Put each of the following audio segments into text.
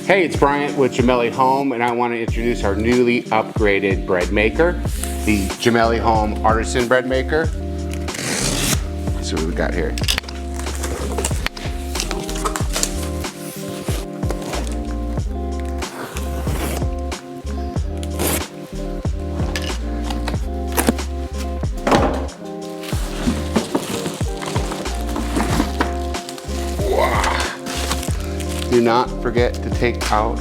Hey, it's Bryant with Gemelli Home, and I want to introduce our newly upgraded bread maker, the Gemelli Home Artisan bread maker. Let's see what we got here. Do not forget to take out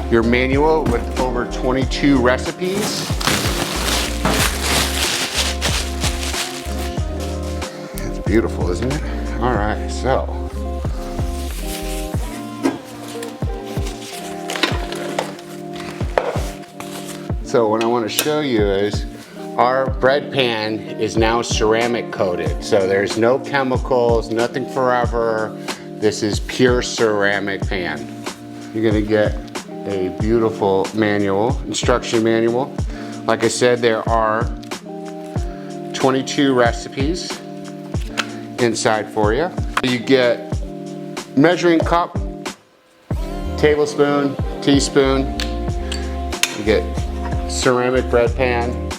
your manual with over 22 recipes. It's beautiful, isn't it? All right, so. So what I want to show you is our bread pan is now ceramic coated. So there's no chemicals, nothing forever. This is pure ceramic pan. You're gonna get a beautiful manual, instruction manual. Like I said, there are 22 recipes inside for you. You get measuring cup, tablespoon, teaspoon. You get ceramic bread pan,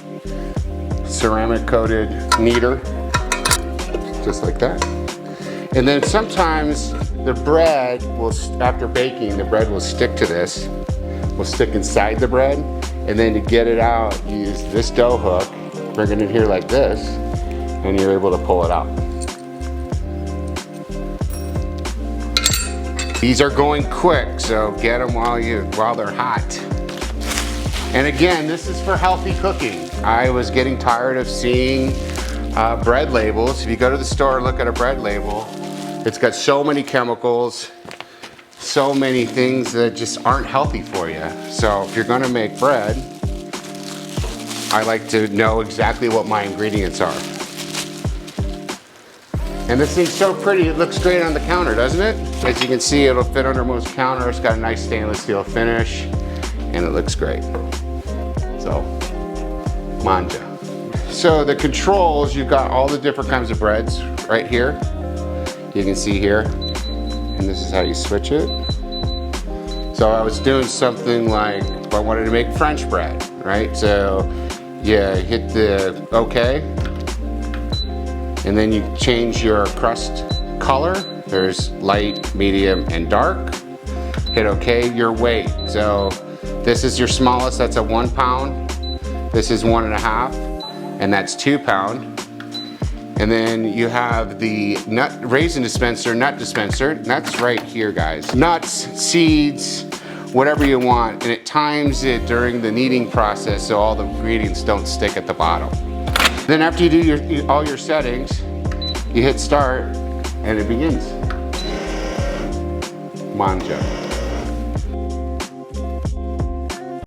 ceramic coated kneader, just like that. And then sometimes the bread will, after baking, the bread will stick to this, will stick inside the bread. And then to get it out, you use this dough hook, bring it in here like this, and you're able to pull it out. These are going quick, so get them while they're hot. And again, this is for healthy cooking. I was getting tired of seeing bread labels. If you go to the store and look at a bread label, it's got so many chemicals, so many things that just aren't healthy for you. So if you're gonna make bread, I like to know exactly what my ingredients are. And this thing's so pretty, it looks great on the counter, doesn't it? As you can see, it'll fit under most counters. It's got a nice stainless steel finish, and it looks great. So, manja. So the controls, you've got all the different kinds of breads right here. You can see here, and this is how you switch it. So I was doing something like, I wanted to make French bread, right? So you hit the OK, and then you change your crust color. There's light, medium, and dark. Hit OK, your weight. So this is your smallest, that's a 1 pound. This is 1.5, and that's 2 pound. And then you have the raisin dispenser, nut dispenser. That's right here, guys. Nuts, seeds, whatever you want. And it times it during the kneading process so all the ingredients don't stick at the bottom. Then after you do all your settings, you hit start and it begins. Manja.